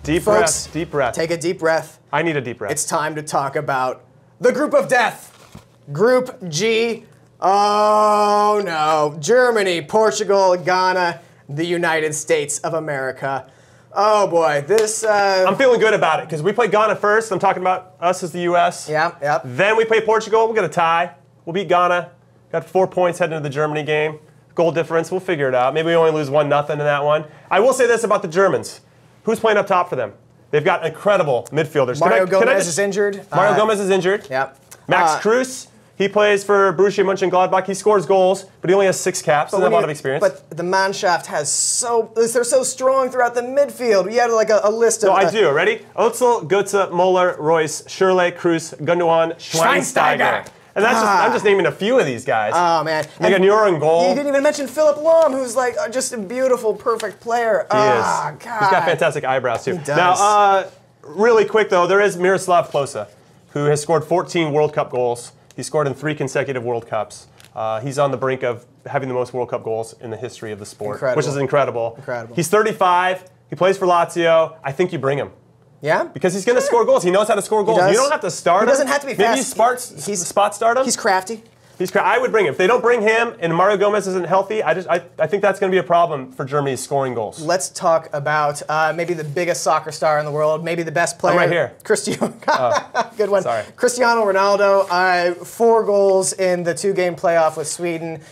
Deep breath. Deep breath. Take a deep breath. I need a deep breath. It's time to talk about the group of death. Group G. Oh no. Germany, Portugal, Ghana, the United States of America. Oh boy, this... I'm feeling good about it because we play Ghana first. I'm talking about us as the U.S. Yep. Then we play Portugal. We'll get a tie. We'll beat Ghana. Got 4 points heading into the Germany game. Goal difference, we'll figure it out. Maybe we only lose 1-0 in that one. I will say this about the Germans. Who's playing up top for them? They've got incredible midfielders. Mario Gomez is injured. Mario Gomez is injured. Yep. Max Kruse, he plays for Borussia Mönchengladbach. He scores goals, but he only has 6 caps. Doesn't have a lot of experience. But the Mannschaft they're so strong throughout the midfield. You had like a list of... No, I do. Ready? Özil, Götze, Müller, Royce, Schürrle, Kruse, Gundogan, Schweinsteiger. And that's I'm just naming a few of these guys. Oh, man. They got Neuer in goal. You didn't even mention Philip Lahm, who's like just a beautiful, perfect player. He is. God. He's got fantastic eyebrows, too. He does. Now, really quick, though, there is Miroslav Klose, who has scored 14 World Cup goals. He scored in 3 consecutive World Cups. He's on the brink of having the most World Cup goals in the history of the sport, which is incredible. He's 35. He plays for Lazio. I think you bring him. Yeah? Because he's going to score goals. He knows how to score goals. You don't have to start him. He doesn't have to be fast. Maybe you spot start him. He's crafty. I would bring him. If they don't bring him and Mario Gomez isn't healthy, I think that's going to be a problem for Germany scoring goals. Let's talk about maybe the biggest soccer star in the world, maybe the best player. I'm right here. Good one. Sorry. Cristiano Ronaldo, 4 goals in the 2-game playoff with Sweden.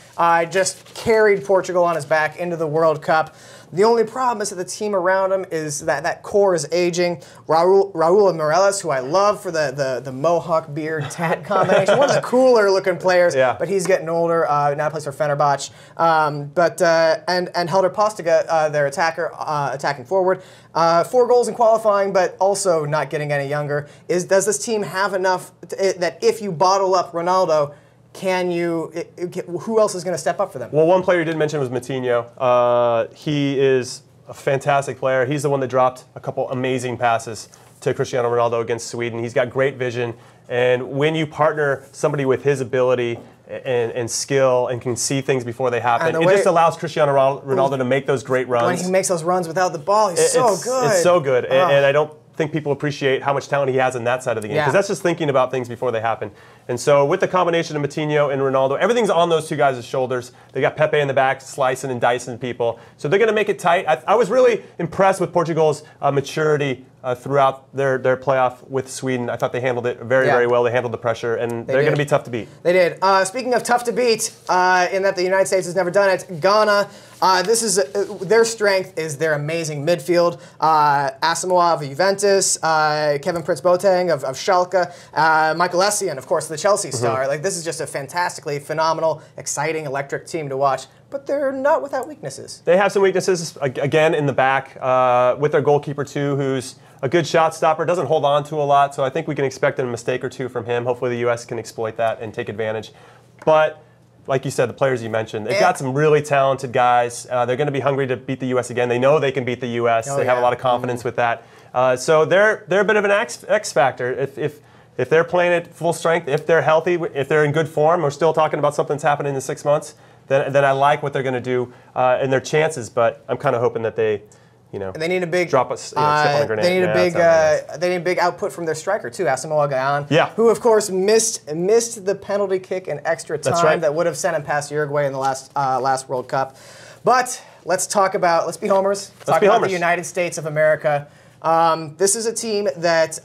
Just carried Portugal on his back into the World Cup. The only problem is that the team around him is that core is aging. Raul Meireles, who I love for the mohawk beard tat combination, one of the cooler looking players, but he's getting older. Now plays for Fenerbahce. And Helder Postiga, their attacker, attacking forward. 4 goals in qualifying, but also not getting any younger. Does this team have enough that if you bottle up Ronaldo, who else is going to step up for them? Well, one player you didn't mention was Moutinho. He is a fantastic player. He's the one that dropped a couple amazing passes to Cristiano Ronaldo against Sweden. He's got great vision. And when you partner somebody with his ability and skill and can see things before they happen, it just allows Cristiano Ronaldo to make those great runs. When he makes those runs without the ball, he's so good. It's so good. And I don't think people appreciate how much talent he has in that side of the game. Because that's just thinking about things before they happen. And so with the combination of Moutinho and Ronaldo, everything's on those 2 guys' shoulders. They got Pepe in the back slicing and dicing people. So they're going to make it tight. I was really impressed with Portugal's maturity throughout their playoff with Sweden. I thought they handled it very well. They handled the pressure, and they're going to be tough to beat. They did. Speaking of tough to beat, in that the United States has never done it, Ghana, their strength is their amazing midfield. Asamoah of Juventus, Kevin Prince-Boateng of Schalke, Michael Essien, of course, the Chelsea star. Like, this is just a fantastically phenomenal, exciting, electric team to watch. But they're not without weaknesses. They have some weaknesses, again, in the back, with their goalkeeper, too, who's a good shot stopper, doesn't hold on to a lot, so I think we can expect a mistake or 2 from him. Hopefully the U.S. can exploit that and take advantage. But like you said, the players you mentioned, they've got some really talented guys. They're going to be hungry to beat the U.S. again. They know they can beat the U.S. They have a lot of confidence with that. So they're a bit of an X factor. If they're playing at full strength, if they're healthy, if they're in good form, we're still talking about something that's happening in 6 months, then I like what they're going to do and their chances. But I'm kind of hoping that they, they need a big drop a step on a grenade. They need a big output from their striker too, Asamoah Gyan, who of course missed the penalty kick in extra time that would have sent him past Uruguay in the last World Cup. But let's be homers. Let's talk about the United States of America. This is a team that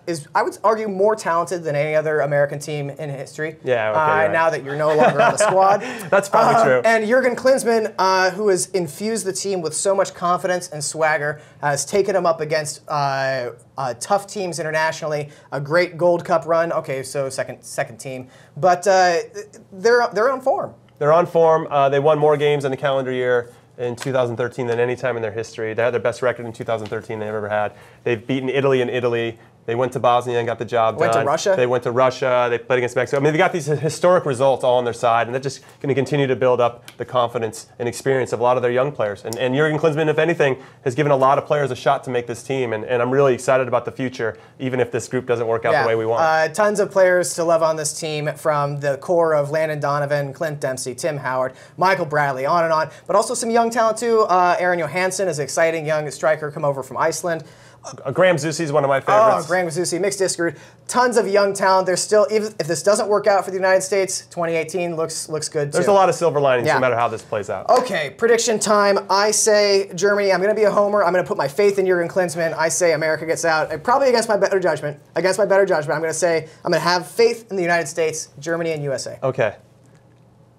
is, I would argue, more talented than any other American team in history. Yeah, okay, now that you're no longer on the squad. That's probably true. And Jurgen Klinsmann, who has infused the team with so much confidence and swagger, has taken them up against tough teams internationally. A great Gold Cup run. Okay, so second team, but they're on form. They're on form. They won more games in the calendar year in 2013 than any time in their history. They had their best record in 2013 they've ever had. They've beaten Italy in Italy. They went to Bosnia and got the job done. Went to Russia? They went to Russia. They played against Mexico. I mean, they got these historic results all on their side, and they're just going to continue to build up the confidence and experience of a lot of their young players. And Jurgen Klinsmann, if anything, has given a lot of players a shot to make this team, and I'm really excited about the future, even if this group doesn't work out the way we want. Tons of players to love on this team, from the core of Landon Donovan, Clint Dempsey, Tim Howard, Michael Bradley, on and on, but also some young talent too. Aaron Johansson is an exciting young striker come over from Iceland. Graham Zusi is one of my favorites. Oh, Graham Zusi, mixed discord. Tons of young talent. There's still, even if this doesn't work out for the United States, 2018 looks good too. There's a lot of silver linings no matter how this plays out. Okay, prediction time. I say Germany. I'm going to be a homer. I'm going to put my faith in Jurgen Klinsmann. I say America gets out, probably against my better judgment. I'm going to say I'm going to have faith in the United States, Germany, and USA. Okay.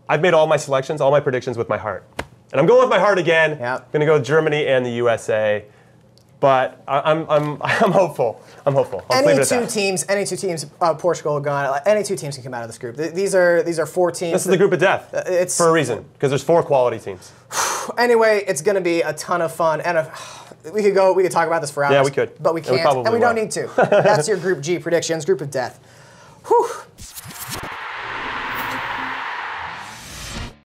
I've made all my selections, all my predictions with my heart. And I'm going with my heart again. Yeah. I'm going to go with Germany and the USA. But I'm hopeful. I'm hopeful. Any two teams, Portugal, Ghana, any two teams can come out of this group. These are 4 teams. This is the group of death. It's for a reason, because there's 4 quality teams. Anyway, it's going to be a ton of fun, and we could talk about this for hours. Yeah, we could, but we can't, and we don't need to. That's your Group G predictions, group of death. Whew.